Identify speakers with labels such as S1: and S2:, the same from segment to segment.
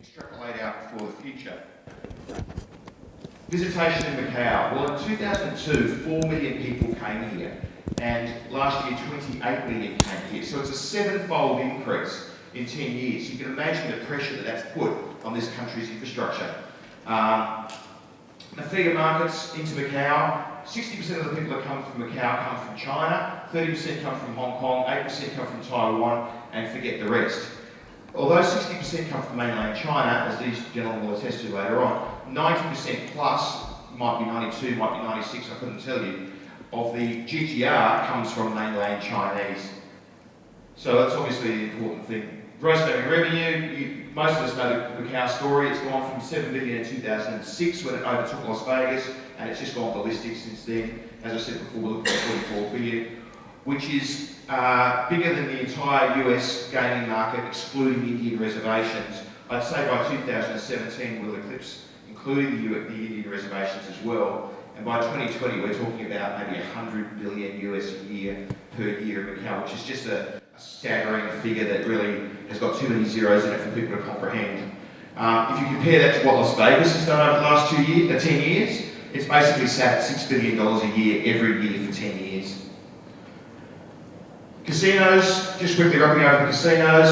S1: extrapolate out for the future. Visitation in Macao. Well, in 2002, 4 million people came here, and last year 28 million came here. So it's a seven-fold increase in 10 years. You can imagine the pressure that that's put on this country's infrastructure. The feeder markets into Macao, 60% of the people that come from Macao come from China, 30% come from Hong Kong, 8% come from Taiwan, and forget the rest. Although 60% come from mainland China, as these gentlemen will attest to later on, 90% plus, might be 92, might be 96, I couldn't tell you, of the GTR comes from mainland Chinese. So that's obviously an important thing. Gross domestic revenue, most of us know the Macao story. It's gone from 7 billion in 2006 when it overtook Las Vegas, and it's just gone ballistic since then. As I said before, we're looking at 44 billion, which is bigger than the entire US gaming market, excluding Indian reservations. I'd say by 2017 we'll eclipse, including the Indian reservations as well. And by 2020 we're talking about maybe 100 billion US a year per year in Macao, which is just a staggering figure that really has got too many zeros in it for people to comprehend. If you compare that to what Las Vegas has done over the last 10 years, it's basically sat at $6 billion a year every year for 10 years. Casinos, just quickly wrapping over the casinos.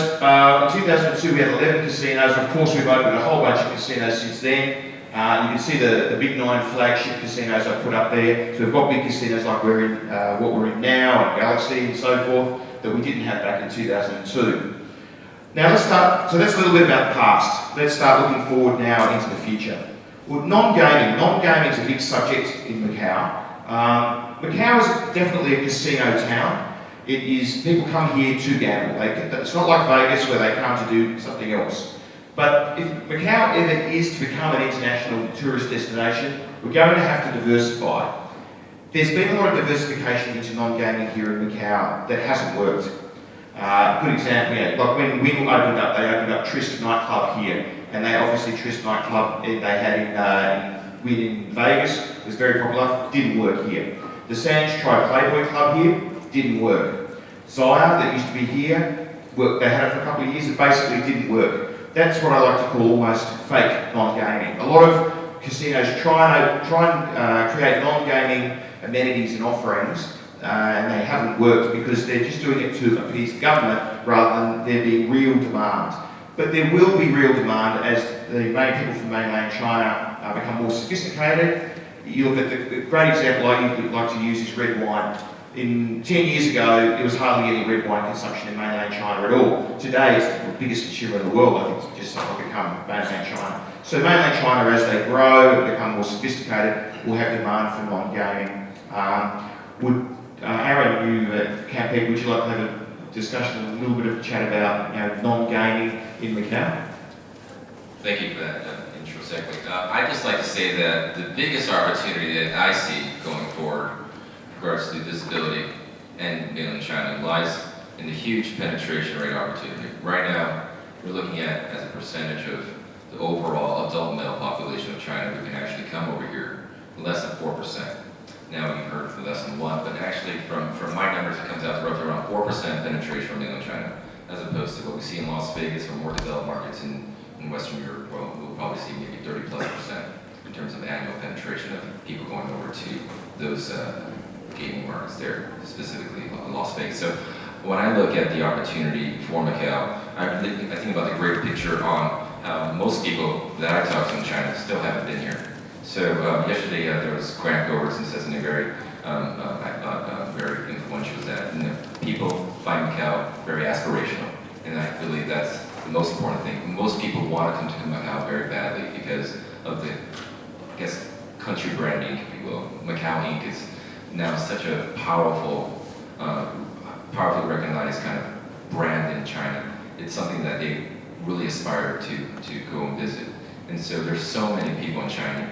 S1: In 2002 we had 11 casinos. Of course we've opened a whole bunch of casinos since then. You can see the big 9 flagship casinos I've put up there. So we've got big casinos like we're in, what we're in now, and Galaxy and so forth, that we didn't have back in 2002. Now let's start, so that's a little bit about the past. Let's start looking forward now into the future. Well, non-gaming is a big subject in Macao. Macao is definitely a casino town. It is, people come here to gamble. It's not like Vegas where they come to do something else. But if Macao ever is to become an international tourist destination, we're going to have to diversify. There's been a lot of diversification into non-gaming here in Macao that hasn't worked. Good example, like when Wynn opened up, they opened up Trist nightclub here, and they obviously Trist nightclub they had in Wynn in Vegas was very popular, didn't work here. The Sands tried Playboy Club here, didn't work. Zaya, that used to be here, they had it for a couple of years, it basically didn't work. That's what I like to call almost fake non-gaming. A lot of casinos try and create non-gaming amenities and offerings, and they haven't worked because they're just doing it to appease the government rather than there being real demand. But there will be real demand as the main people from mainland China become more sophisticated. You look at the great example I like to use is red wine. 10 years ago, there was hardly any red wine consumption in mainland China at all. Today, it's the biggest consumer in the world. I think it's just become mainland China. So mainland China, as they grow and become more sophisticated, will have demand for non-gaming. Aaron, you at Campeg, would you like to have a discussion, a little bit of a chat about non-gaming in Macao?
S2: Thank you for that intro segue. I'd just like to say that the biggest opportunity that I see going forward in regards to visibility and mainland China lies in the huge penetration rate opportunity. Right now, we're looking at, as a percentage of the overall adult male population of China who can actually come over here, less than 4%. Now you've heard for less than 1, but actually from my numbers it comes out to roughly around 4% penetration from mainland China, as opposed to what we see in Las Vegas or more developed markets in Western Europe. Well, we'll probably see maybe 30+% in terms of annual penetration of people going over to those gaming markets there, specifically Las Vegas. So when I look at the opportunity for Macao, I think about the greater picture on how most people that I talk to in China still haven't been here. So yesterday there was Grant Goverson says something very, I thought very influential, was that people find Macao very aspirational, and I believe that's the most important thing. Most people want to come to Macao very badly because of the, I guess, country branding, if you will. Macao Inc. is now such a powerful, powerfully recognized kind of brand in China. It's something that they really aspire to go and visit. And so there's so many people in China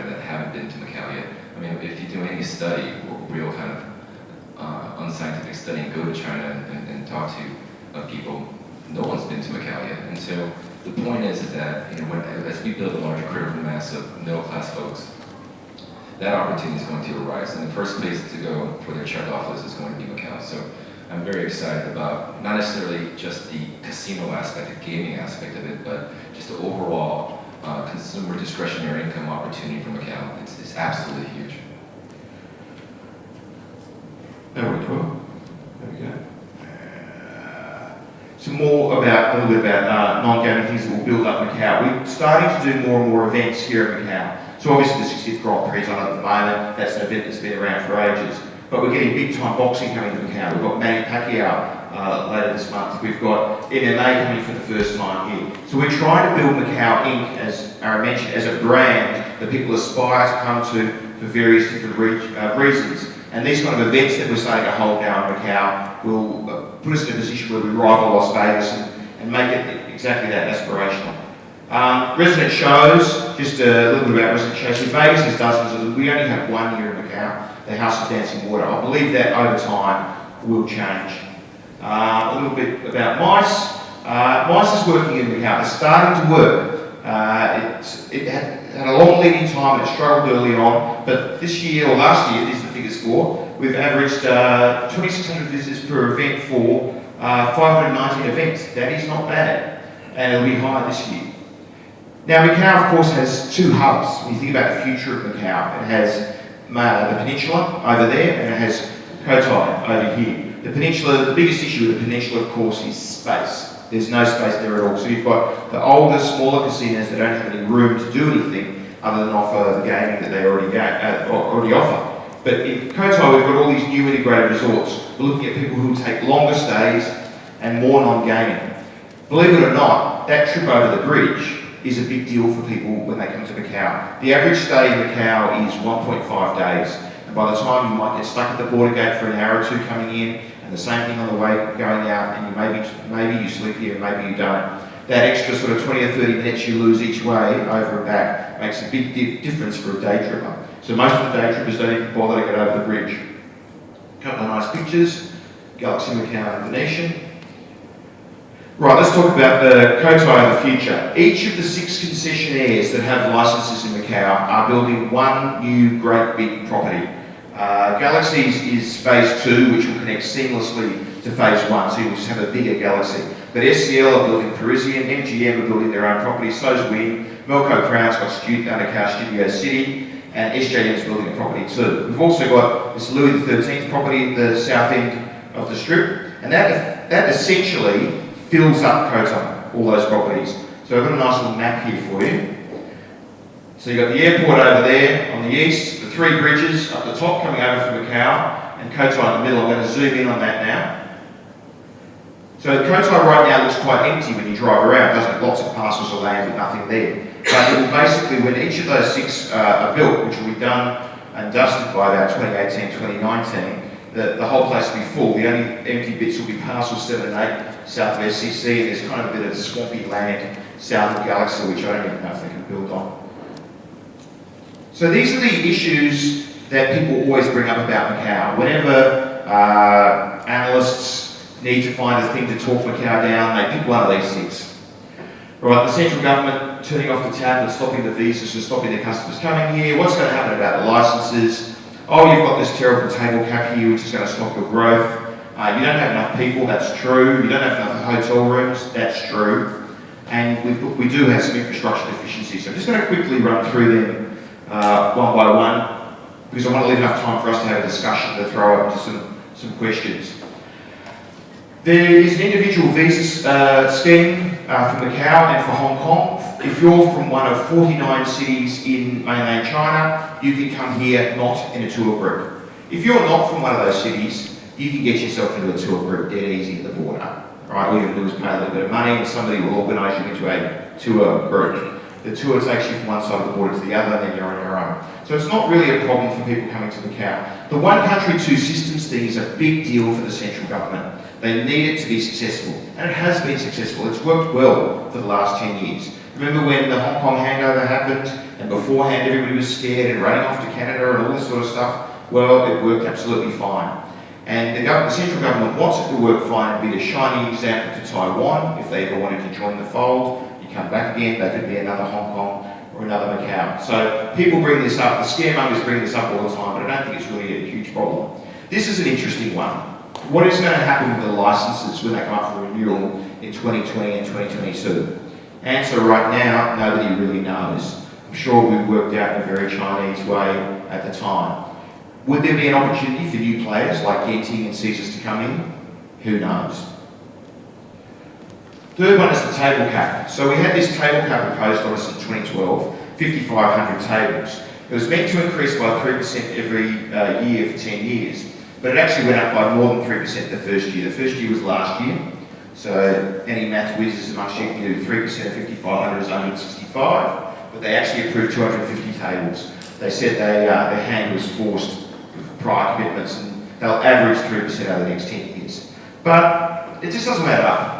S2: that haven't been to Macao yet. I mean, if you do any study, or real kind of unscientific study, and go to China and talk to people, no one's been to Macao yet. And so the point is that as we build a larger critical mass of middle-class folks, that opportunity is going to arise. And the first place to go for their check-off list is going to be Macao. So I'm very excited about not necessarily just the casino aspect, the gaming aspect of it, but just the overall consumer discretionary income opportunity for Macao. It's absolutely huge.
S1: There we go. There we go. Some more about, a little bit about non-gaming things that will build up Macao. We're starting to do more and more events here in Macao. So obviously the 60th Grand Prix is on at the moment. That's an event that's been around for ages. But we're getting big time boxing coming to Macao. We've got Manny Pacquiao later this month. We've got MMA coming for the first time here. So we're trying to build Macao Inc., as Aaron mentioned, as a brand that people aspire to come to for various different reasons. And these kind of events that we're starting to hold now in Macao will put us in a position where we rival Las Vegas and make it exactly that, aspirational. Resident shows, just a little bit about resident shows. So Vegas has dozens of them. We only have one here in Macao, the House of Dancing Water. I believe that over time will change. A little bit about MICE. MICE is working in Macao. It's starting to work. It had a long leading time, it struggled early on, but this year, or last year, these are the figures for, we've averaged 2,600 visitors per event for 519 events. That is not bad, and it'll be higher this year. Now, Macao, of course, has two hubs. When you think about the future of Macao, it has the peninsula over there, and it has Cotai over here. The peninsula, the biggest issue with the peninsula, of course, is space. There's no space there at all. So you've got the older, smaller casinos that don't have any room to do anything other than offer the gaming that they already offer. But in Cotai, we've got all these new integrated resorts. We're looking at people who take longer stays and more non-gaming. Believe it or not, that trip over the bridge is a big deal for people when they come to Macao. The average stay in Macao is 1.5 days. And by the time you might get stuck at the border gate for an hour or two coming in, and the same thing on the way going out, and you maybe you sleep here, maybe you don't. That extra sort of 20 or 30 minutes you lose each way, over and back, makes a big difference for a day tripper. So most of the day trippers don't even bother to get over the bridge. A couple of nice pictures, Galaxy Macao and Venetian. Right, let's talk about the Cotai of the future. Each of the 6 concessionaires that have licenses in Macao are building one new great big property. Galaxy's is phase 2, which will connect seamlessly to phase 1, so you'll just have a bigger Galaxy. But SCL are building Parisian, MGM are building their own property, so's Wynn, Melco Crown's got Macao Studio City, and SJM's building a property too. We've also got this Louis XIII property at the south end of the Strip, and that essentially fills up Cotai, all those properties. So I've got a nice little map here for you. So you've got the airport over there on the east, the 3 bridges up the top coming over from Macao, and Cotai in the middle. I'm going to zoom in on that now. So Cotai right now looks quite empty when you drive around, doesn't it? Lots of parcels of land with nothing there. But it will basically, when each of those 6 are built, which will be done and dusted by about 2018, 2019, the whole place will be full. The only empty bits will be parcels 7 and 8 south of SCC, and there's kind of a bit of swampy land south of Galaxy, which I don't even know if they can build on. So these are the issues that people always bring up about Macao. Whenever analysts need to find a thing to talk Macao down, they pick one of these 6. Right, the central government turning off the tap and stopping the visas and stopping the customers coming here. What's going to happen about the licenses? Oh, you've got this terrible table cap here which is going to stop your growth. You don't have enough people, that's true. You don't have enough hotel rooms, that's true. And we do have some infrastructure deficiencies. So I'm just going to quickly run through them one by one, because I want to leave enough time for us to have a discussion to throw up to some questions. There is an individual visa scheme for Macao and for Hong Kong. If you're from one of 49 cities in mainland China, you can come here not in a tour group. If you're not from one of those cities, you can get yourself into a tour group dead easy at the border. Right? All you have to do is pay a little bit of money and somebody will organise you into a tour group. The tour takes you from one side of the border to the other, and then you're on your own. So it's not really a problem for people coming to Macao. The one country, two systems thing is a big deal for the central government. They need it to be successful, and it has been successful. It's worked well for the last 10 years. Remember when the Hong Kong handover happened, and beforehand everybody was scared and running off to Canada and all this sort of stuff? Well, it worked absolutely fine. And the central government wants it to work fine and be a shining example to Taiwan if they ever wanted to join the fold. You come back again, that could be another Hong Kong or another Macao. So people bring this up, the scaremongers bring this up all the time, but I don't think it's really a huge problem. This is an interesting one. What is going to happen with the licenses when they come up for renewal in 2020 and 2022? Answer right now, nobody really knows. I'm sure we worked out in a very Chinese way at the time. Would there be an opportunity for new players like Genting and Caesars to come in? Who knows? Third one is the table cap. So we had this table cap imposed on us in 2012, 5,500 tables. It was meant to increase by 3% every year for 10 years, but it actually went up by more than 3% the first year. The first year was last year, so any math whizzes amongst you can do 3% of 5,500 is 165, but they actually approved 250 tables. They said their hand was forced with prior commitments and they'll average 3% over the next 10 years. But it just doesn't add up.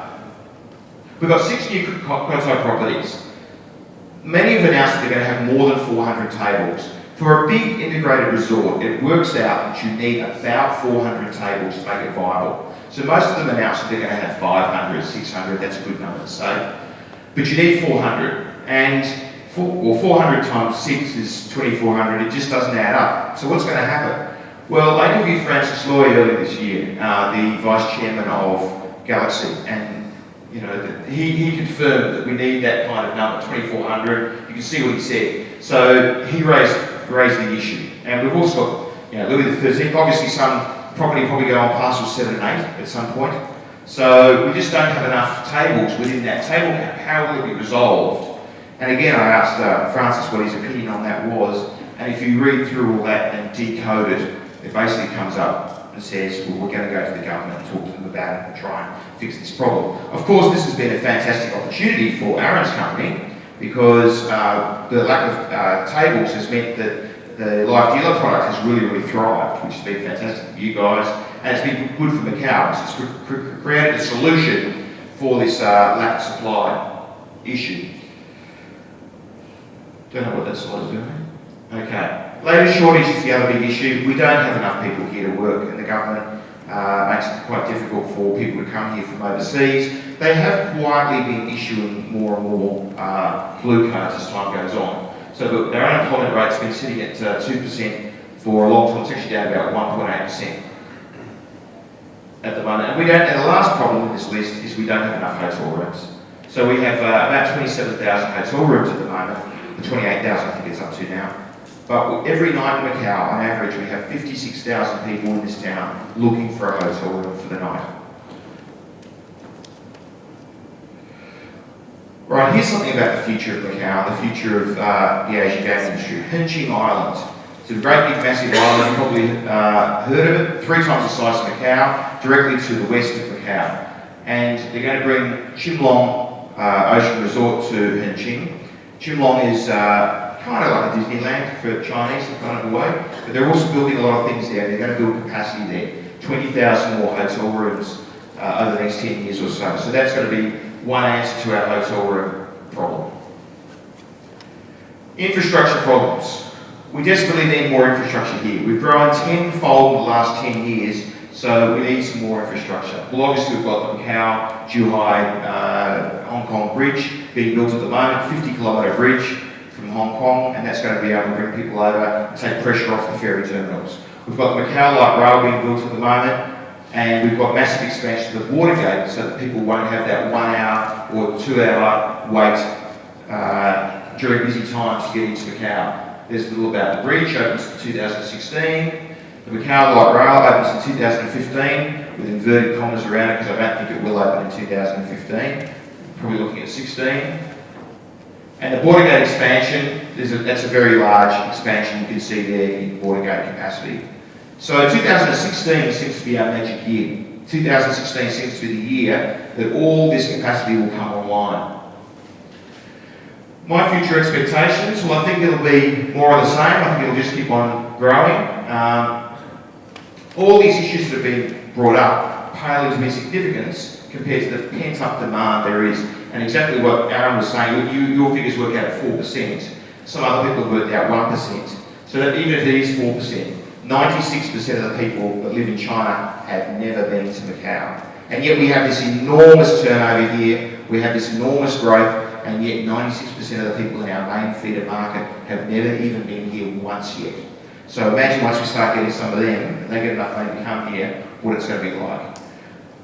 S1: We've got 6 new hotel properties. Many have announced that they're going to have more than 400 tables. For a big integrated resort, it works out that you need about 400 tables to make it viable. So most of them announced that they're going to have 500, 600, that's a good number to say. But you need 400, and 400 times 6 is 2,400, it just doesn't add up. So what's going to happen? Well, I interviewed Francis Loy earlier this year, the Vice Chairman of Galaxy, and he confirmed that we need that kind of number, 2,400. You can see what he said. So he raised the issue. And we've also got, Louis XIII, obviously some property probably go on parcels 7 and 8 at some point. So we just don't have enough tables within that table cap. How will it be resolved? And again, I asked Francis what his opinion on that was. And if you read through all that and decode it, it basically comes up and says, well, we're going to go to the government and talk to them about it and try and fix this problem. Of course, this has been a fantastic opportunity for Aaron's company because the lack of tables has meant that the live dealer product has really thrived, which has been fantastic for you guys, and it's been good for Macao. It's created a solution for this lack of supply issue. Don't know what that slide is doing. Okay. Labour shortage is the other big issue. We don't have enough people here to work, and the government makes it quite difficult for people to come here from overseas. They have quietly been issuing more and more blue cards as time goes on. So their unemployment rate's been sitting at 2% for a long time. It's actually down about 1.8% at the moment. And the last problem with this list is we don't have enough hotel rooms. So we have about 27,000 hotel rooms at the moment. The 28,000 I think it's up to now. But every night in Macao, on average, we have 56,000 people in this town looking for a hotel room for the night. Right, here's something about the future of Macao, the future of the Asian game industry. Hengqin Island. It's a great big massive island, you've probably heard of it, 3 times the size of Macao, directly to the west of Macao. And they're going to bring Chimlong Ocean Resort to Hengqin. Chimlong is kind of like a Disneyland for Chinese in kind of a way, but they're also building a lot of things there. They're going to build capacity there, 20,000 more hotel rooms over the next 10 years or so. So that's going to be one answer to our hotel room problem. Infrastructure problems. We desperately need more infrastructure here. We've grown tenfold in the last 10 years, so we need some more infrastructure. Well, obviously we've got the Macau, Zhuhai, Hong Kong bridge being built at the moment, 50-kilometre bridge from Hong Kong, and that's going to be able to bring people over and take pressure off the ferry terminals. We've got the Macau Light Rail being built at the moment, and we've got massive expansion of the water gate so that people won't have that 1 hour or 2 hour wait during busy times to get into Macau. There's a little about the bridge, opens in 2016. The Macau Light Rail opens in 2015 with inverted commas around it because I don't think it will open in 2015. Probably looking at 16. And the border gate expansion, that's a very large expansion you can see there in border gate capacity. So 2016 seems to be our magic year. 2016 seems to be the year that all this capacity will come online. My future expectations, well, I think it'll be more of the same. I think it'll just keep on growing. All these issues that have been brought up pale into insignificance compared to the pent-up demand there is. And exactly what Aaron was saying, your figures work out at 4%. Some other people have worked out 1%. So that even if it is 4%, 96% of the people that live in China have never been to Macau. And yet we have this enormous turnover here, we have this enormous growth, and yet 96% of the people in our main feeder market have never even been here once yet. So imagine once we start getting some of them, and they get enough money to come here, what it's going to be like.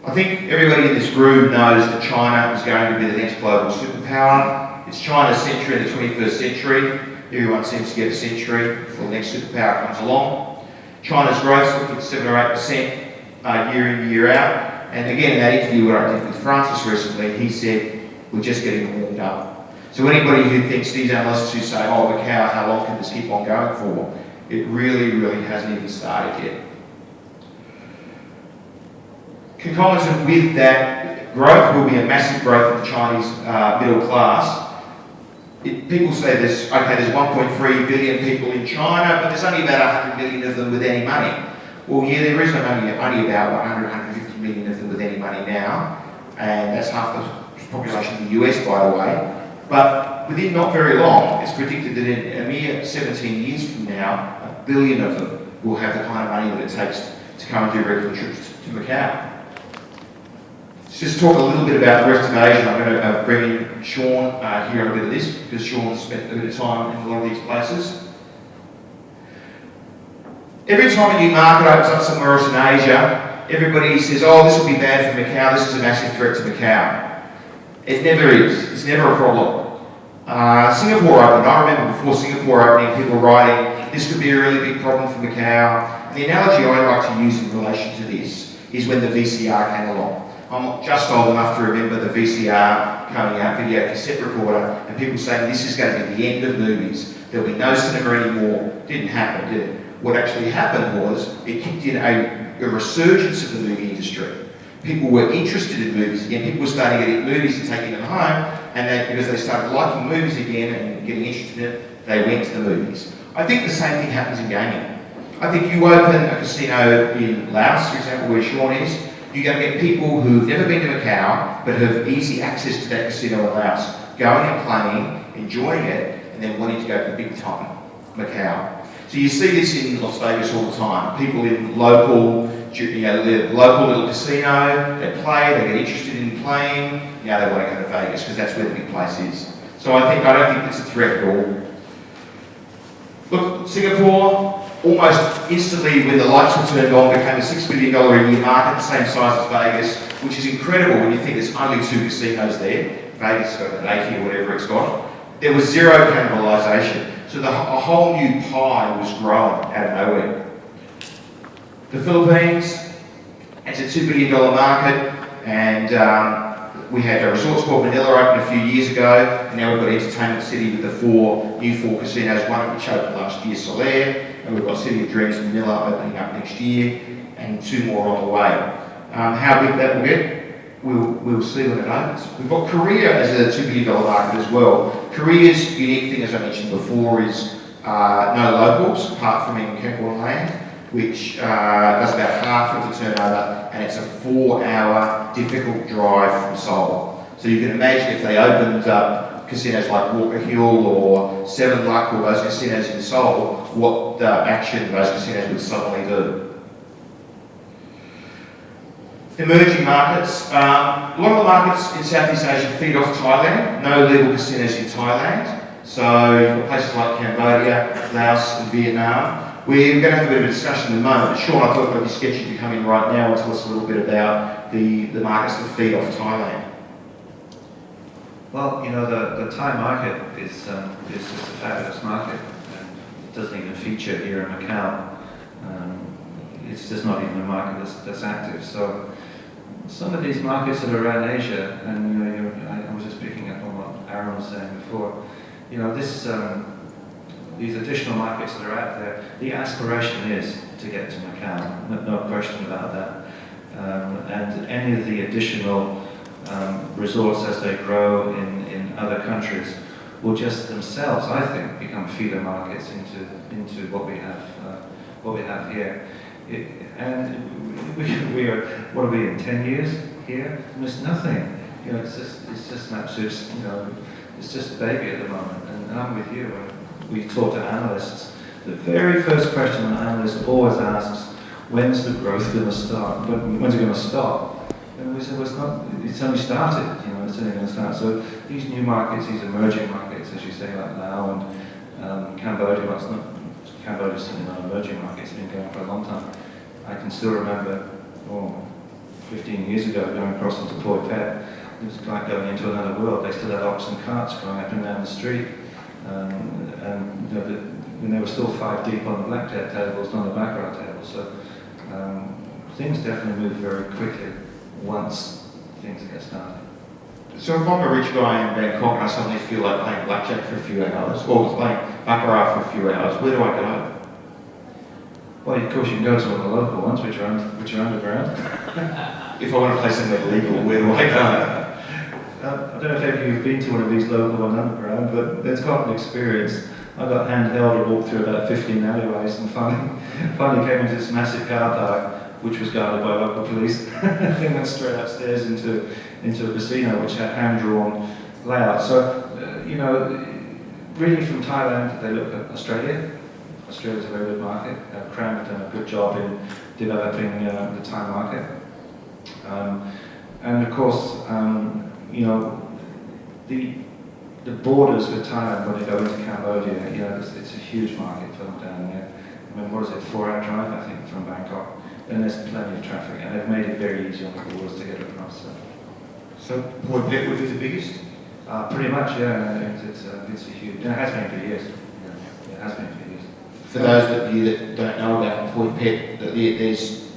S1: I think everybody in this room knows that China is going to be the next global superpower. It's China's century in the 21st century. Everyone seems to get a century before the next superpower comes along. China's growth is looking at 7 or 8% year in, year out. And again, in that interview what I did with Francis recently, he said, we're just getting warmed up. So anybody who thinks, these analysts who say, oh, Macao, how long can this keep on going for? It really, really hasn't even started yet. Concomitant with that growth will be a massive growth of the Chinese middle class. People say there's 1.3 billion people in China, but there's only about 100 million of them with any money. Well, yeah, there is only about 150 million of them with any money now, and that's half the population of the US, by the way. But within not very long, it's predicted that in a mere 17 years from now, 1 billion of them will have the kind of money that it takes to come and do regular trips to Macau. Let's just talk a little bit about the rest of Asia. I'm going to bring in Sean here on a bit of this, because Sean spent a bit of time in a lot of these places. Every time a new market opens up somewhere else in Asia, everybody says, oh, this will be bad for Macau, this is a massive threat to Macau. It never is. It's never a problem. Singapore opened. I remember before Singapore opening, people writing, this could be a really big problem for Macau. And the analogy I like to use in relation to this is when the VCR came along. I'm just old enough to remember the VCR coming out, video cassette recorder, and people saying this is going to be the end of movies. There'll be no cinema anymore. Didn't happen, did it? What actually happened was it kicked in a resurgence of the movie industry. People were interested in movies again. People were starting to get movies and taking them home, and because they started liking movies again and getting interested in it, they went to the movies. I think the same thing happens in gaming. I think you open a casino in Laos, for example, where Sean is, you're going to get people who've never been to Macau but have easy access to that casino in Laos, going and playing, enjoying it, and then wanting to go to the big time, Macau. So you see this in Las Vegas all the time. People in local little casino, they play, they get interested in playing, they want to go to Vegas because that's where the big place is. So I don't think it's a threat at all. Look, Singapore, almost instantly when the lights were turned on, became a $6 billion a year market, the same size as Vegas, which is incredible when you think there's only 2 casinos there. Vegas has got an 80 or whatever it's got. There was zero cannibalisation. So a whole new pie was growing out of nowhere. The Philippines, it's a $2 billion market, and we had a Resorts World Manila open a few years ago, and now we've got Entertainment City with the new four casinos, one which opened last year, Soler, and we've got City of Dreams Manila opening up next year, and 2 more on the way. How big that will get, we'll see when it opens. We've got Korea as a $2 billion market as well. Korea's unique thing, as I mentioned before, is no locals, apart from in Kangwon Land, which does about half of the turnover, and it's a 4-hour difficult drive from Seoul. So you can imagine if they opened up casinos like Walker Hill or Seven Luck or those casinos in Seoul, what action those casinos would suddenly do. Emerging markets. A lot of the markets in Southeast Asia feed off Thailand. No legal casinos in Thailand. So you've got places like Cambodia, Laos and Vietnam. We're going to have a bit of a discussion in a moment. Sean, I thought it would be sketchy to come in right now and tell us a little bit about the markets that feed off Thailand.
S3: Well, the Thai market is just a fabulous market, and it doesn't even feature here in Macau. It's just not even a market that's active. So some of these markets that are around Asia, and I was just picking up on what Aaron was saying before. These additional markets that are out there, the aspiration is to get to Macau, no question about that. And any of the additional resorts as they grow in other countries will just themselves, I think, become feeder markets into what we have here. We are, what are we in 10 years here? And it's nothing. It's just an absolute, it's just a baby at the moment. And I'm with you. We talk to analysts. The very first question an analyst always asks, when's the growth going to start? When's it going to stop? And we say, well, it's only started, it's only going to start. So these new markets, these emerging markets, as you say, like Laos and Cambodia, Cambodia's certainly not an emerging market, it's been going for a long time. I can still remember 15 years ago, going across into Port Pet, it was like going into another world. They still had ox and carts going up and down the street. And you know, when they were still 5 deep on the blackjack tables, not the baccarat tables. So things definitely move very quickly once things get started.
S1: So if I'm a rich guy in Bangkok and I suddenly feel like playing blackjack for a few hours, or playing baccarat for a few hours, where do I go?
S3: Well, of course, you can go to one of the local ones, which are underground.
S1: If I want to play somewhere legal, where do I go?
S3: I don't know if any of you have been to one of these local ones underground, but it's quite an experience. I got handheld and walked through about 15 alleyways and finally came into this massive car park, which was guarded by local police. Then went straight upstairs into a casino which had hand-drawn layouts. So, you know, really from Thailand, they look at Australia. Australia's a very good market. Crown have done a good job in developing the Thai market. And of course, you know, the borders with Thailand when they go into Cambodia, you know, it's a huge market for them down there. I mean, what is it, 4-hour drive, I think, from Bangkok. And there's plenty of traffic, and they've made it very easy on the borders to get across.
S1: So Port Pet would be the biggest?
S3: Pretty much, yeah. It's a huge. And it has been for years. Yeah, it has been for years.
S1: For those of you that don't know about Port Pet, there's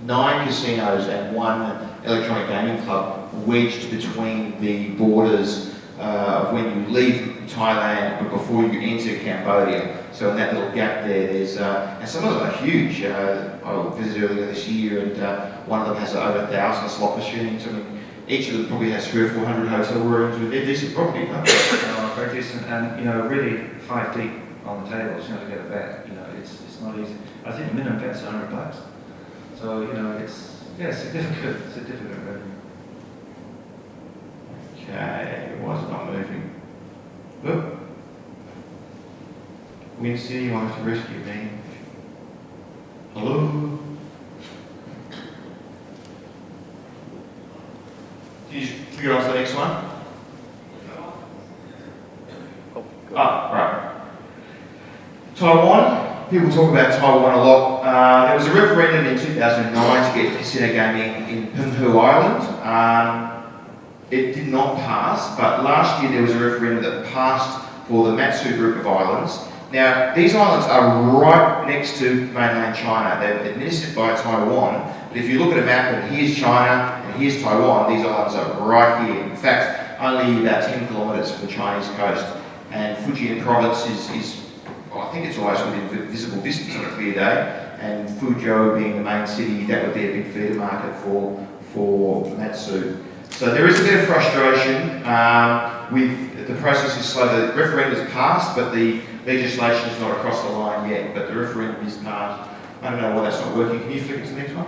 S1: 9 casinos and 1 electronic gaming club wedged between the borders of when you leave Thailand but before you enter Cambodia. So in that little gap there, there's and some of them are huge. I visited earlier this year, and one of them has over 1,000 slot machines. I mean, each of them probably has 300 or 400 hotel rooms with decent property.
S3: Very decent, and you know, really 5 deep on the tables. You know, to get a bet. You know, it's not easy. I think the minimum bet's $100. So you know, it's significant. It's significant revenue.
S1: Okay, why is it not moving? Look. Wind City, you want to rescue me? Hello? Can you figure out the next one? Right. Taiwan. People talk about Taiwan a lot. There was a referendum in 2009 to get casino gaming in Penghu Island. It did not pass, but last year there was a referendum that passed for the Matsu group of islands. Now, these islands are right next to mainland China. They're administered by Taiwan, but if you look at a map and here's China and here's Taiwan, these islands are right here. In fact, only about 10 kilometres from the Chinese coast. And Fujian province is I think it's always within visible distance on a clear day. And Fuzhou being the main city, that would be a big feeder market for Matsu. So there is a bit of frustration with the process is slow. The referendum is passed, but the legislation is not across the line yet. But the referendum is passed. I don't know why that's not working. Can you flick it to the next one?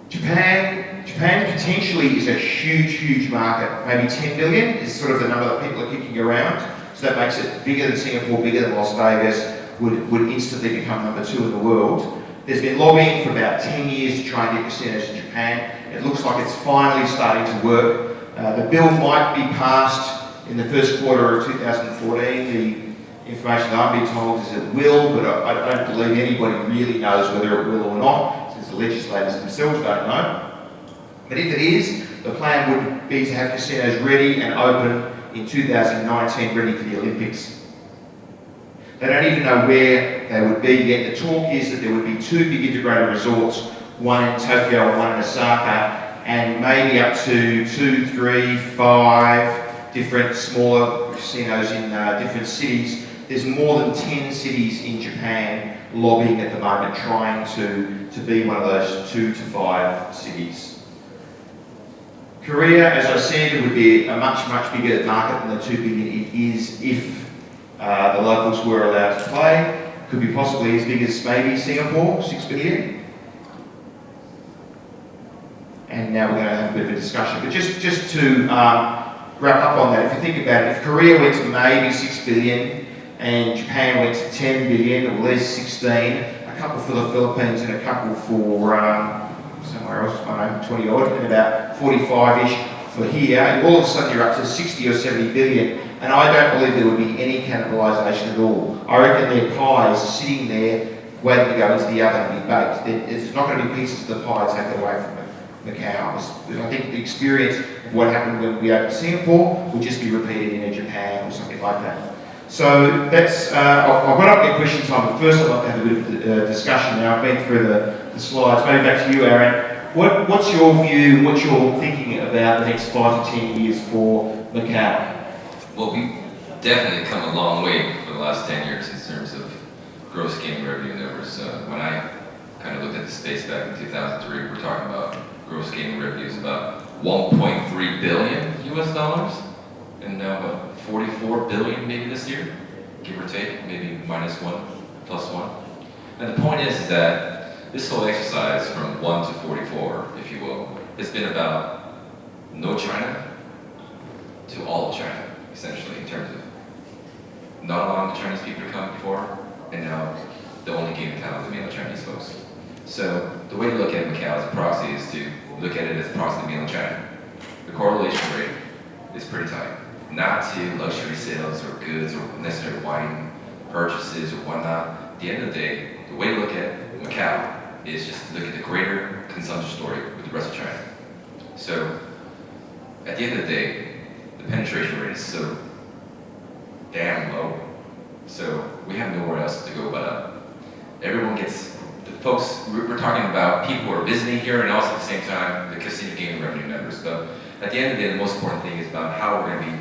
S1: Japan potentially is a huge market. Maybe 10 billion is sort of the number that people are kicking around. So that makes it bigger than Singapore, bigger than Las Vegas. Would instantly become number 2 in the world. There's been lobbying for about 10 years to try and get casinos in Japan. It looks like it's finally starting to work. The bill might be passed in the first quarter of 2014. The information that I'm being told is it will, but I don't believe anybody really knows whether it will or not, since the legislators themselves don't know. But if it is, the plan would be to have casinos ready and open in 2019, ready for the Olympics. They don't even know where they would be yet. The talk is that there would be 2 big integrated resorts, one in Tokyo and one in Osaka, and maybe up to 2, 3, 5 different smaller casinos in different cities. There's more than 10 cities in Japan lobbying at the moment, trying to be one of those 2 to 5 cities. Korea, as I said, would be a much bigger market than the 2 billion it is if the locals were allowed to play. Could be possibly as big as maybe Singapore, 6 billion. And now we're going to have a bit of a discussion. But just to wrap up on that, if you think about it, if Korea went to maybe 6 billion and Japan went to 10 billion, well there's 16, a couple for the Philippines and a couple for somewhere else, I don't know, 20 odd, and about 45-ish for here, all of a sudden you're up to 60 or 70 billion. and I don't believe there would be any cannibalisation at all. I reckon their pie is sitting there waiting to go into the oven and be baked. There's not going to be pieces of the pie taken away from Macao. I think the experience of what happened when we opened Singapore would just be repeated in Japan or something like that. So that's, I've got up there question time, but first I'd like to have a bit of discussion now. I've been through the slides. Maybe back to you, Aaron. What's your view, what's your thinking about the next 5 to 10 years for Macao?
S2: Well, we've definitely come a long way for the last 10 years in terms of gross gaming revenue numbers. When I kind of looked at the space back in 2003, we were talking about gross gaming revenues about 1.3 billion US dollars, and now about 44 billion maybe this year, give or take, maybe -1, +1. And the point is that this whole exercise from 1 to 44, if you will, has been about no China to all of China, essentially, in terms of not allowing the Chinese people to come before, and now the only game in town is the mainland Chinese folks. So the way to look at Macao as a proxy is to look at it as a proxy to mainland China. The correlation rate is pretty tight. Not to luxury sales or goods or necessary wine purchases or whatnot. At the end of the day, the way to look at Macao is just to look at the greater consumption story with the rest of China. So at the end of the day, the penetration rate is so damn low. So we have nowhere else to go but up. Everyone gets, the folks, we're talking about people who are visiting here and also at the same time the casino gaming revenue numbers. But at the end of the day, the most important thing is about how we're going to be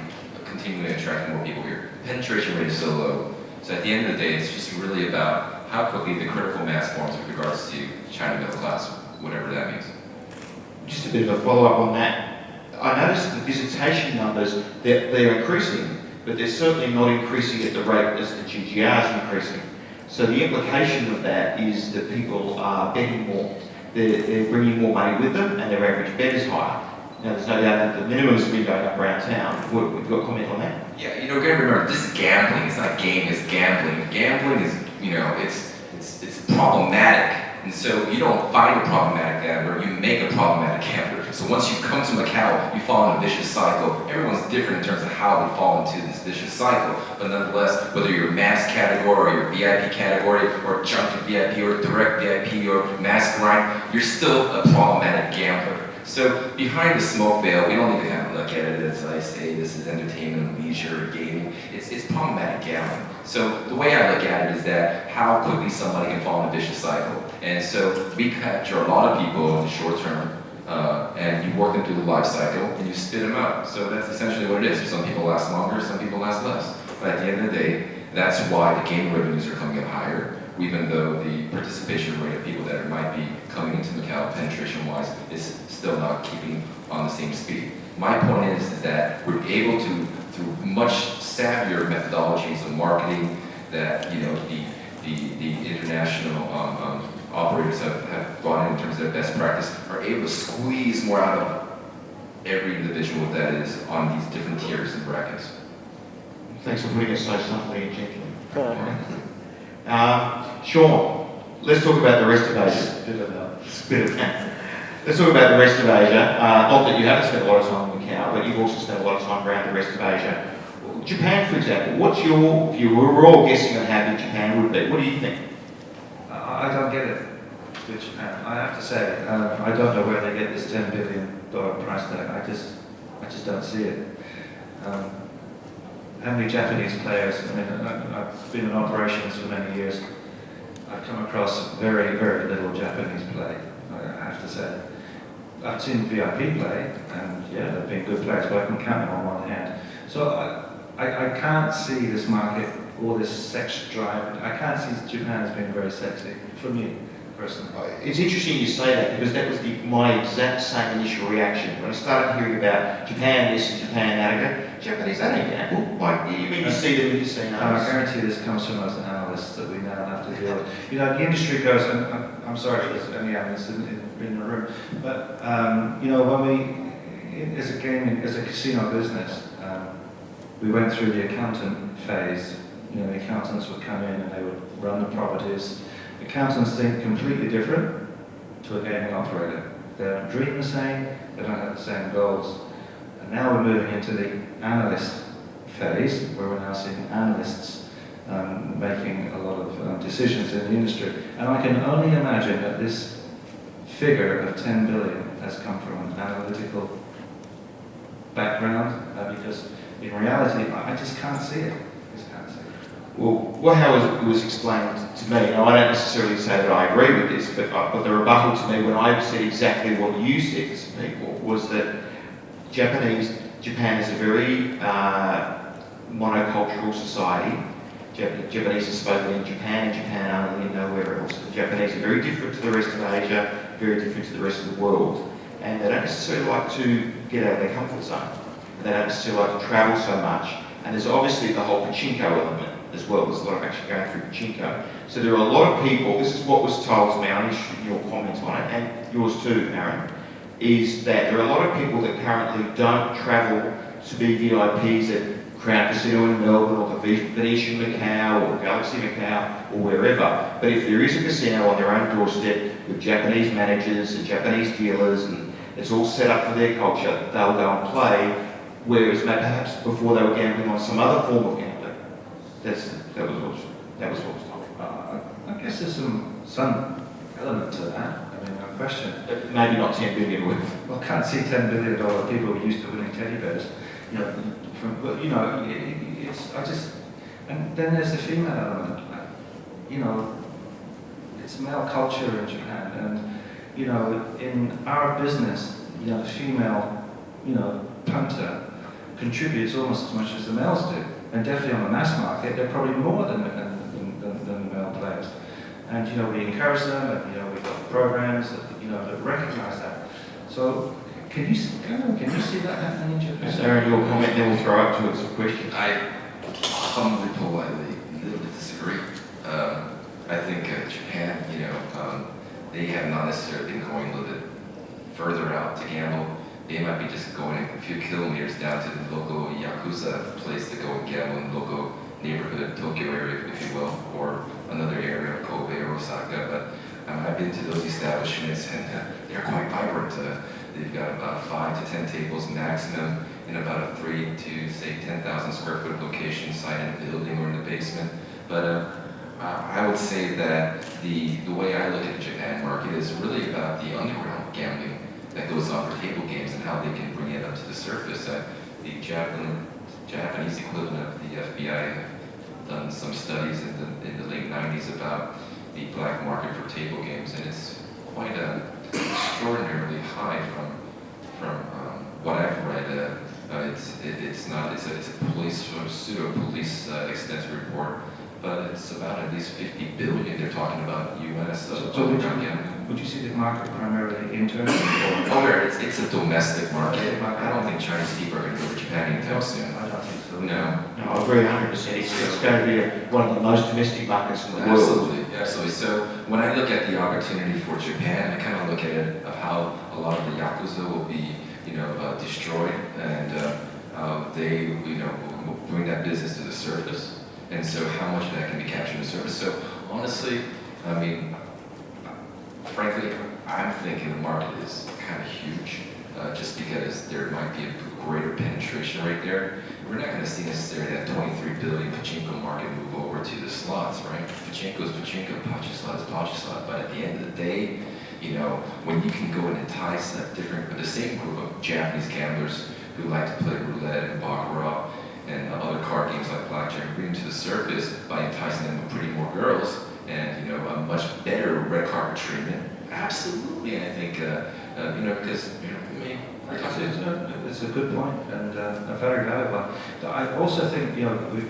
S2: continuing to attract more people here. Penetration rate is so low. So at the end of the day, it's just really about how quickly the critical mass forms with regards to China middle class, whatever that means.
S1: Just a bit of a follow-up on that. I noticed the visitation numbers, they're increasing, but they're certainly not increasing at the rate as the GGR is increasing. So the implication of that is that people are betting more. They're bringing more money with them, and their average bet is higher. Now, there's no doubt that the minimums have been going up around town. Have you got a comment on that?
S2: Yeah, you know, you gotta remember, this is gambling. It's not a game, it's gambling. Gambling is, you know, it's problematic. And so you don't find a problematic gambler, you make a problematic gambler. So once you come to Macao, you fall in a vicious cycle. Everyone's different in terms of how they fall into this vicious cycle. But nonetheless, whether you're mass category or VIP category or junket VIP or direct VIP or mass grind, you're still a problematic gambler. So behind the smoke veil, we don't need to kind of look at it as I say, this is entertainment, leisure, gaming. It's problematic gambling. So the way I look at it is that how quickly somebody can fall in a vicious cycle. And so we capture a lot of people in the short term, and you work them through the life cycle and you spit them out. So that's essentially what it is. Some people last longer, some people last less. But at the end of the day, that's why the gaming revenues are coming in higher, even though the participation rate of people that might be coming into Macao penetration-wise is still not keeping on the same speed. My point is that we're able to, through much savvier methodologies of marketing that, you know, the international operators have brought in terms of their best practice, are able to squeeze more out of every individual that is on these different tiers and brackets.
S1: Thanks for putting it so simply and gently. Sean, let's talk about the rest of Asia. Let's talk about the rest of Asia. Not that you haven't spent a lot of time in Macau, but you've also spent a lot of time around the rest of Asia. Japan, for example, what's your view? We're all guessing on how big Japan would be. What do you think?
S3: I don't get it with Japan. I have to say, I don't know where they get this $10 billion price tag. I just don't see it. How many Japanese players? I mean, I've been in operations for many years. I've come across very, very little Japanese play, I have to say. I've seen VIP play, and yeah, they've been good players, but I can count them on one hand. So I can't see this market, all this sex drive. I can't see Japan as being very sexy, for me, personally.
S1: It's interesting you say that, because that was my exact same initial reaction. When I started hearing about Japan this and Japan that, I go, Japanese, that ain't gamble. Like, you mean you see them in casinos?
S3: I guarantee this comes from those analysts that we now have to deal with. You know, the industry goes, and I'm sorry if there's any analysts in the room, but you know, when we, as a casino business, we went through the accountant phase. You know, the accountants would come in and they would run the properties. Accountants think completely different to a gaming operator. They don't dream the same, they don't have the same goals. And now we're moving into the analyst phase where we're now seeing analysts making a lot of decisions in the industry. And I can only imagine that this figure of 10 billion has come from an analytical background, because in reality, I just can't see it.
S1: Well, how it was explained to me, now I don't necessarily say that I agree with this, but the rebuttal to me when I said exactly what you said to me was that Japan is a very monocultural society. Japanese are spoken in Japan and Japan only and nowhere else. The Japanese are very different to the rest of Asia, very different to the rest of the world. And they don't necessarily like to get out of their comfort zone. They don't necessarily like to travel so much. And there's obviously the whole pachinko element as well. There's a lot of action going through pachinko. So there are a lot of people, this is what was told to me, I'm interested in your comments on it, and yours too, Aaron, is that there are a lot of people that currently don't travel to be VIPs at Crown Casino in Melbourne or the Venetian Macao or Galaxy Macao or wherever. But if there is a casino on their own doorstep with Japanese managers and Japanese dealers and it's all set up for their culture, they'll go and play, whereas perhaps before they were gambling on some other form of gambling. That was what was told.
S3: I guess there's some element to that. I mean, no question.
S1: But maybe not 10 billion worth.
S3: Well, I can't see $10 billion people used to winning teddy bears. You know, but you know, and then there's the female element. You know, it's male culture in Japan, and you know, in our business, you know, the female, you know, punter contributes almost as much as the males do, and definitely on the mass market, they're probably more than the male players. And you know, we encourage them, and you know, we've got programs that you know that recognise that. So. Can you see that happening in Japan?
S1: Aaron, your comment, then we'll throw up to it some questions.
S2: I humbly, politely, a little bit disagree. I think Japan, you know, they have not necessarily been going a little bit further out to gamble. They might be just going a few kilometers down to the local Yakuza place to go and gamble in the local neighborhood, Tokyo area, if you will, or another area, Kobe or Osaka. But I've been to those establishments and they're quite vibrant. They've got about 5 to 10 tables maximum in about a 3 to say 10,000 square foot location, site in a building or in the basement. But I would say that the way I look at the Japan market is really about the underground gambling that goes on for table games and how they can bring it up to the surface. The Japanese equivalent of the FBI have done some studies in the late 90s about the black market for table games, and it's quite extraordinarily high from what I've read. It's a police or pseudo police extensive report, but it's about at least 50 billion they're talking about U.S.
S3: Would you see the market primarily internally?
S2: It's a domestic market. I don't think Chinese people are going to go to Japan anytime soon.
S3: I don't think so.
S2: No,
S1: I agree 100%. It's going to be one of the most domestic markets in the world.
S2: Absolutely. So when I look at the opportunity for Japan, I kind of look at it of how a lot of the Yakuza will be, destroyed, and how they, will bring that business to the surface, and so how much of that can be captured in the surface. So honestly, I mean, frankly, I'm thinking the market is kind of huge, just because there might be a greater penetration rate there. We're not going to see necessarily that 23 billion pachinko market move over to the slots, right? Pachinko is pachinko, pachi slot is pachi slot. But at the end of the day, when you can go and entice the same group of Japanese gamblers who like to play roulette and baccarat and other card games like blackjack, bring them to the surface by enticing them with pretty more girls and a much better red carpet treatment. Absolutely, I think because
S3: it's a good point and a very valid one. I also think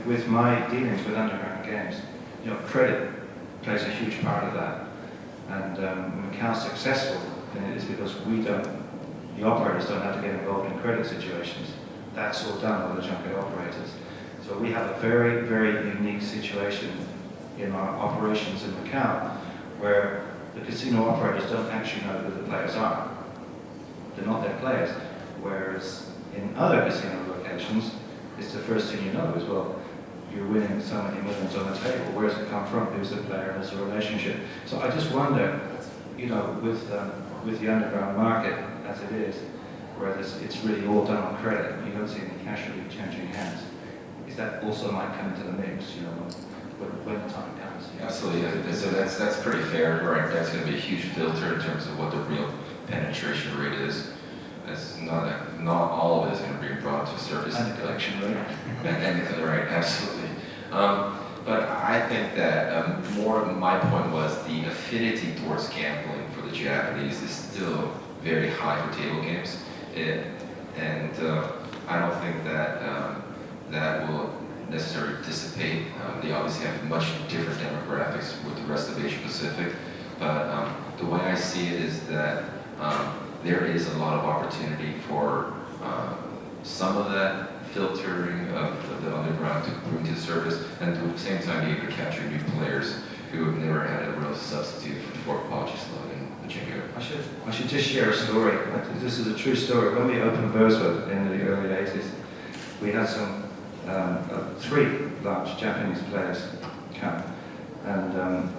S3: with my dealings with underground games, credit plays a huge part of that. And Macao's successful in it is because the operators don't have to get involved in credit situations. That's all done by the junket operators. So we have a very, very unique situation in our operations in Macao, where the casino operators don't actually know who the players are. They're not their players. Whereas in other casino locations, it's the first thing you know as well. You're winning so many millions on the table. Where does it come from? Who's the player? There's a relationship. So I just wonder, with the underground market as it is, where it's really all done on credit, you don't see any cash really changing hands. is that also might come into the mix, you know, when the time comes.
S2: Absolutely, yeah. So that's pretty fair, right? That's going to be a huge filter in terms of what the real penetration rate is. It's not all of it is going to be brought to surface.
S3: And the collection rate.
S2: And right, absolutely. But I think that more my point was the affinity towards gambling for the Japanese is still very high for table games, and I don't think that that will necessarily dissipate. They obviously have much different demographics with the rest of Asia Pacific, but the way I see it is that there is a lot of opportunity for some of that filtering of the underground to bring to the surface, and at the same time be able to capture new players who have never had a real substitute for Pachislav and Pachinko.
S3: I should just share a story. This is a true story. When we opened Burswood in the early 80s, we had some 3 large Japanese players come, and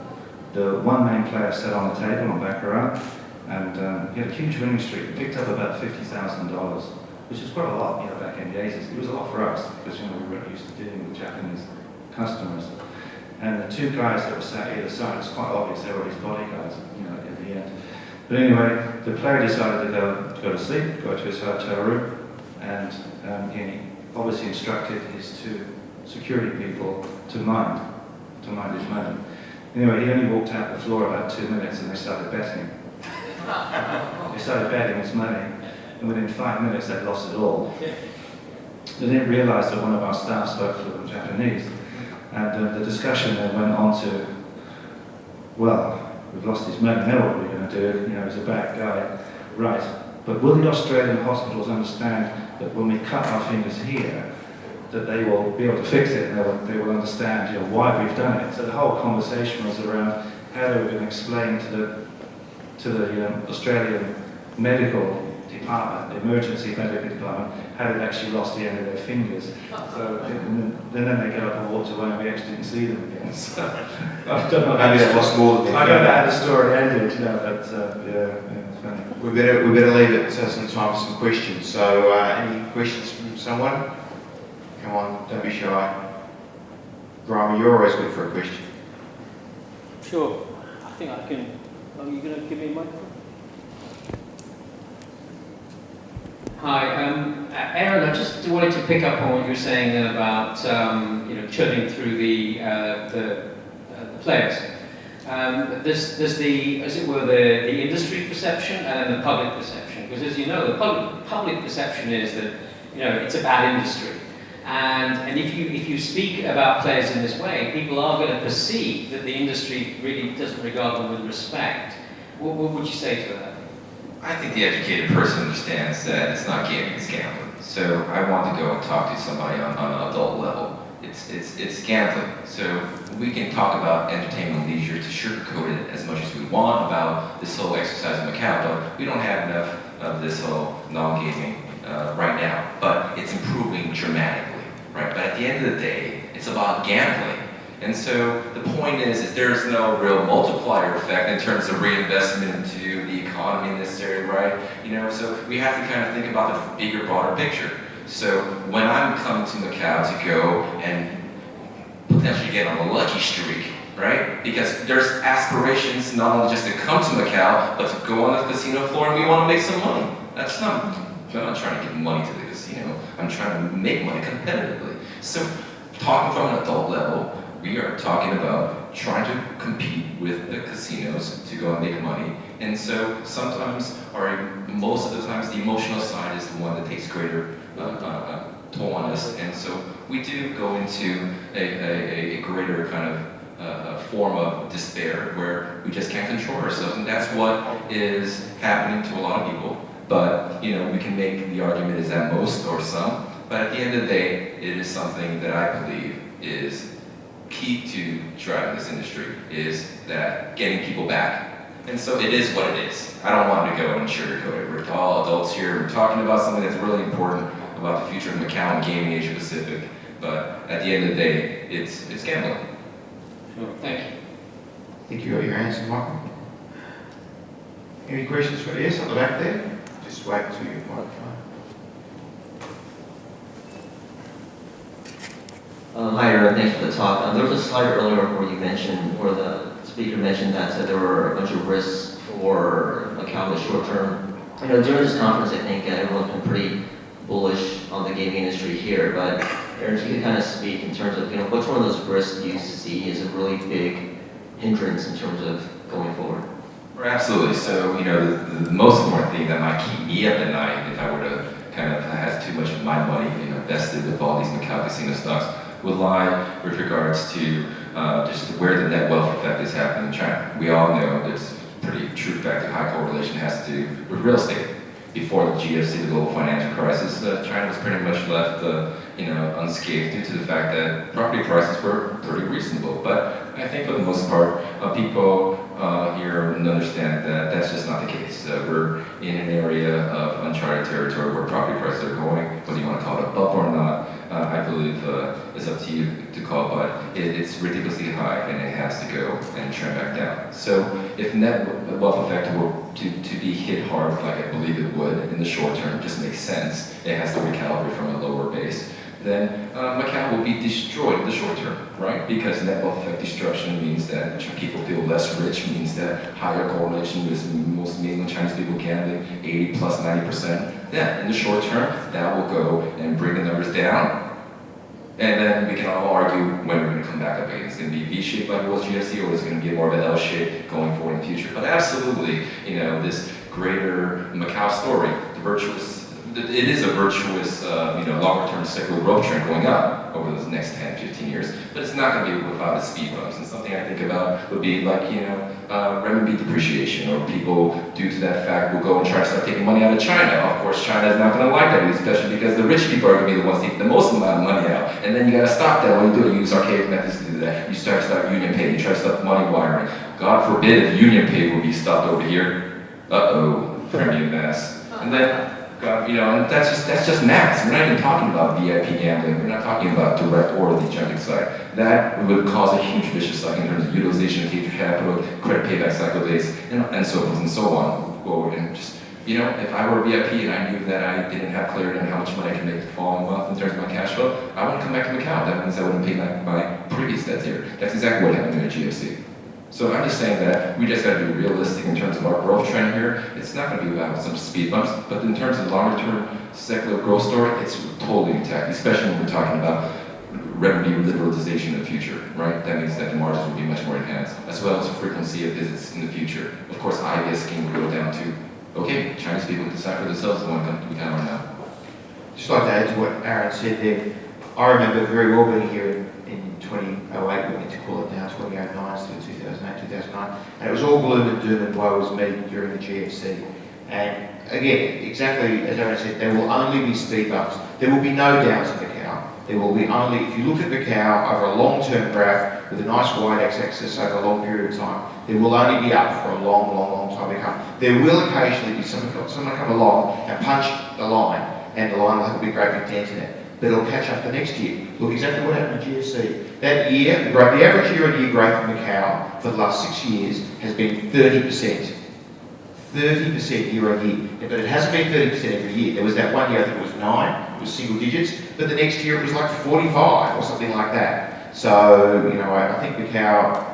S3: the one main player sat on the table on Baccarat, and he had a huge winning streak. He picked up about $50,000, which is quite a lot, you know, back in the 80s. It was a lot for us because, you know, we weren't used to dealing with Japanese customers. And the 2 guys that were sat either side, it's quite obvious they were his bodyguards, you know, in the end. But anyway, the player decided to go to sleep, go to his hotel room, and he obviously instructed his 2 security people to mind his money. Anyway, he only walked out the floor about 2 minutes, and they started betting. They started betting his money, and within 5 minutes they'd lost it all. They didn't realise that one of our staff spoke fluent Japanese, and the discussion then went on to, well, we've lost his money, now what are we going to do? You know, he's a bad guy. Right, but will the Australian hospitals understand that when we cut our fingers here, that they will be able to fix it, and they will understand, you know, why we've done it. So the whole conversation was around how they were going to explain to the Australian medical department, the emergency medical department, how they'd actually lost the end of their fingers. So then they got up and walked away, and we actually didn't see them again. So I don't know.
S1: Maybe they lost more than they
S3: I don't know how the story ended, you know, but yeah, it's funny.
S1: We better leave it some time for some questions. So any questions from someone? Come on, don't be shy. Grimy, you're always good for a question.
S4: Sure. I think I can. Are you going to give me a microphone? Hi, Aaron. I just wanted to pick up on what you were saying about churning through the players. There's the, as it were, the industry perception and then the public perception. Because as you know, the public perception is that, you know, it's a bad industry. And if you speak about players in this way, people are going to perceive that the industry really doesn't regard them with respect. What would you say to that?
S2: I think the educated person understands that it's not gaming, it's gambling. So I want to go and talk to somebody on an adult level. It's gambling. So we can talk about entertainment and leisure to sugarcoat it as much as we want about this whole exercise in Macao, but we don't have enough of this whole non-gaming right now. But it's improving dramatically, right? But at the end of the day, it's about gambling. And so the point is there's no real multiplier effect in terms of reinvestment into the economy necessarily, right? You know, so we have to kind of think about the bigger, broader picture. So when I'm coming to Macau to go and potentially get on a lucky streak, right? Because there's aspirations not only just to come to Macau, but to go on the casino floor and we want to make some money. I'm not trying to give money to the casino. I'm trying to make money competitively. So talking from an adult level, we are talking about trying to compete with the casinos to go and make money. And so sometimes, or most of the times, the emotional side is the one that takes greater toll on us. And so we do go into a greater kind of form of despair where we just can't control ourselves. And that's what is happening to a lot of people. But, you know, we can make the argument is that most or some. But at the end of the day, it is something that I believe is key to driving this industry, is that getting people back. And so it is what it is. I don't want to go and sugarcoat it. We're all adults here. We're talking about something that's really important about the future of Macau and gaming Asia Pacific. But at the end of the day, it's gambling.
S4: Sure, thank you.
S1: I think you got your answer, Michael. Any questions for yes on the back there? Just wait till your microphone.
S5: Hi, Aaron. Thanks for the talk. There was a slide earlier where you mentioned, where the speaker mentioned that there were a bunch of risks for Macau in the short term. During this conference, I think everyone's been pretty bullish on the gaming industry here, but Aaron, if you could kind of speak in terms of, which one of those risks do you see as a really big hindrance in terms of going forward?
S2: Absolutely. So, the most important thing that might keep me up at night if I were to kind of have too much of my money, invested with all these Macau casino stocks would lie with regards to just where the net wealth effect is happening in China. We all know there's a pretty true fact that high correlation has to do with real estate. Before the GFC, the global financial crisis, China was pretty much left, unscathed due to the fact that property prices were pretty reasonable. But I think for the most part, people here understand that that's just not the case. We're in an area of uncharted territory where property prices are going, whether you want to call it a bubble or not. I believe it's up to you to call, but it's ridiculously high and it has to go and trend back down. So if net wealth effect were to be hit hard, like I believe it would in the short term, just makes sense. It has to recalibrate from a lower base. Then Macau will be destroyed in the short term, right? Because net wealth effect destruction means that people feel less rich, means that higher correlation with most mainland Chinese people gambling, 80 plus 90%. Yeah, in the short term, that will go and bring the numbers down. And then we can all argue when we're going to come back up again. It's going to be V-shaped like it was GFC, or it's going to be more of an L-shape going forward in the future. But absolutely, this greater Macau story, it is a virtuous, longer-term secular growth trend going up over the next 10, 15 years, but it's not going to be without its speed bumps. And something I think about would be like, renminbi depreciation, or people, due to that fact, will go and try to start taking money out of China. Of course, China is not going to like that, especially because the rich people are going to be the ones taking the most amount of money out. And then you got to stop that. When you do it, you use archaic methods to do that. You start Union Pay, you try to stop money wiring. God forbid if Union Pay will be stopped over here. Premium mass. And then, and that's just mass. We're not even talking about VIP gambling. We're not talking about direct or the agentic side. That would cause a huge vicious cycle in terms of utilization of future capital, credit payback cycle days, and so forth and so on. Forward and just, if I were a VIP and I knew that I didn't have clarity on how much money I can make the following month in terms of my cash flow, I wouldn't come back to Macau. That means I wouldn't pay my previous debts here. That's exactly what happened in the GFC. So I'm just saying that we just got to be realistic in terms of our growth trend here. It's not going to be about some speed bumps, but in terms of longer-term secular growth story, it's totally intact, especially when we're talking about revenue liberalization in the future, right? That means that the margins will be much more enhanced, as well as frequency of visits in the future. Of course, IBS scheme will go down to, okay, Chinese people decide for themselves if they want to come to Macau or not.
S1: Just like to add to what Aaron said there, I remember very well being here in 2008, we need to call it now, 2009, still 2008, 2009, and it was all gloom and doom and woe was me during the GFC. And again, exactly as Aaron said, there will only be speed bumps. There will be no downs in Macau. There will be only, if you look at Macau over a long-term graph with a nice wide x-axis over a long period of time, there will only be up for a long, long, long time to come. There will occasionally be someone come along and punch the line, and the line will have a big great big dent in it. But it'll catch up the next year. Look exactly what happened in GFC. That year, the average year-on-year growth in Macau for the last 6 years has been 30%. 30% year-on-year. But it hasn't been 30% every year. There was that one year, I think it was 9, it was single digits, but the next year it was like 45 or something like that. So, I think Macau,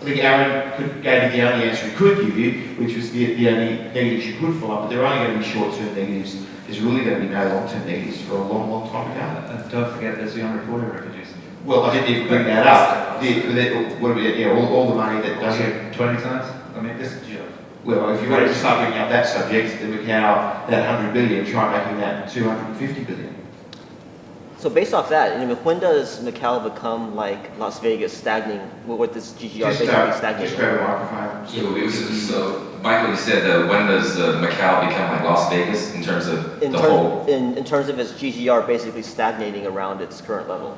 S1: Aaron gave you the only answer he could give you, which was the only negatives you could find, but they're only going to be short-term negatives. There's really going to be no long-term negatives for a long, long time to come.
S3: And don't forget there's the unreported revenues.
S1: Well, I didn't even bring that up. All the money that doesn't...
S3: 20 times? I mean, this is joke.
S1: Well, if you wanted to start bringing up that subject, then Macau, that 100 billion, try making that 250 billion.
S5: So based off that, when does Macau become like Las Vegas, stagnating? With this GGR basically stagnating?
S1: Just grab a microphone.
S2: So Michael, you said when does Macau become like Las Vegas in terms of whole?
S5: In terms of its GGR basically stagnating around its current level.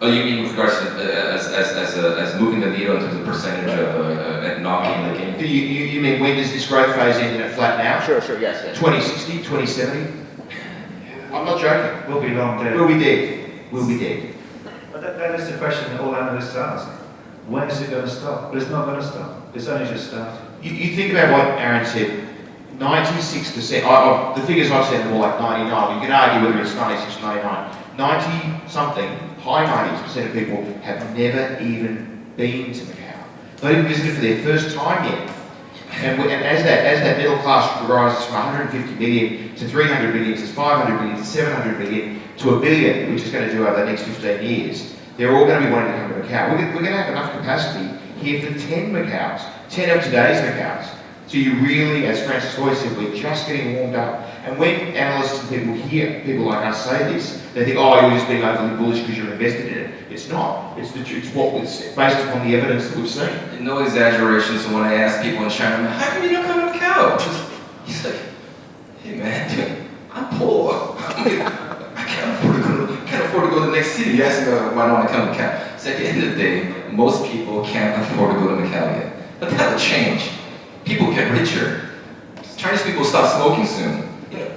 S2: Oh, you mean with regards to as moving the needle in terms of percentage of non-gaming game?
S1: You mean when does this growth phase end and it flatten out?
S5: Sure, yes.
S1: 2060, 2070? I'm not joking.
S3: We'll be long dead.
S1: We'll be dead. We'll be dead.
S3: But that is the question that all analysts ask. When is it going to stop? But it's not going to stop. It's only just starting.
S1: You think about what Aaron said. 96%. The figures I've said are more like 99. You can argue whether it's 96 or 99. 90-something high 90% of people have never even been to Macau. Not even visited for their first time yet. And as that middle class rises from 150 million to 300 million to 500 million to 700 million to $1 billion, which is going to do over the next 15 years, they're all going to be wanting to come to Macau. We're going to have enough capacity here for 10 Macaos, 10 of today's Macaos. So you really, as Francis always said, we're just getting warmed up. And when analysts and people hear people like us say this, they think, oh, you're just being overly bullish because you're invested in it. It's not. It's what was based upon the evidence that we've seen.
S2: And no exaggeration, so when I ask people in China, how come you don't come to Macau? He's like, hey man, dude, I'm poor. I can't afford to go to the next city. You ask me why don't I come to Macau? So at the end of the day, most people can't afford to go to Macau yet. But that will change. People get richer. Chinese people stop smoking soon.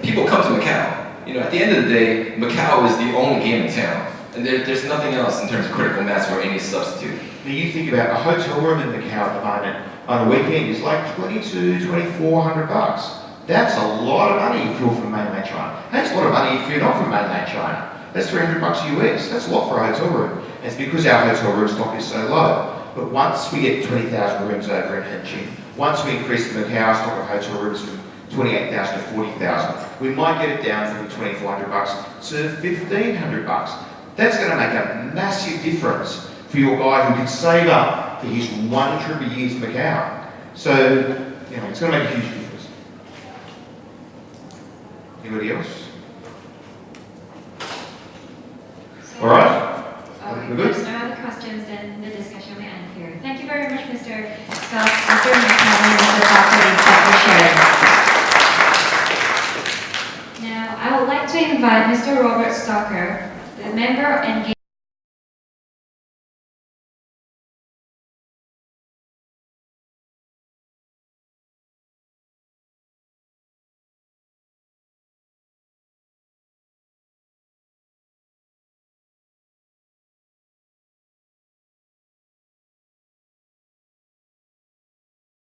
S2: People come to Macau. At the end of the day, Macau is the only game in town. And there's nothing else in terms of critical mass or any substitute.
S1: Now you think about a hotel room in Macau at the moment on a weekend is like $2,200. That's a lot of money if you're from mainland China. That's a lot of money if you're not from mainland China. That's $300 US. That's a lot for a hotel room. And it's because our hotel room stock is so low. But once we get 20,000 rooms over in Hengqin, once we increase the Macau stock of hotel rooms from 28,000 to 40,000, we might get it down from $2,400 to $1,500. That's going to make a massive difference for your guy who can save up for his one trip a year to Macau. So, it's going to make a huge difference. Anybody else? All right? We're good?
S6: There's no other questions, then the discussion will end here. Thank you very much, Mr. Scott, Mr. McCallum, and Mr. Doctor, for sharing. Now, I would like to invite Mr. Robert Stocker, the Member Engagement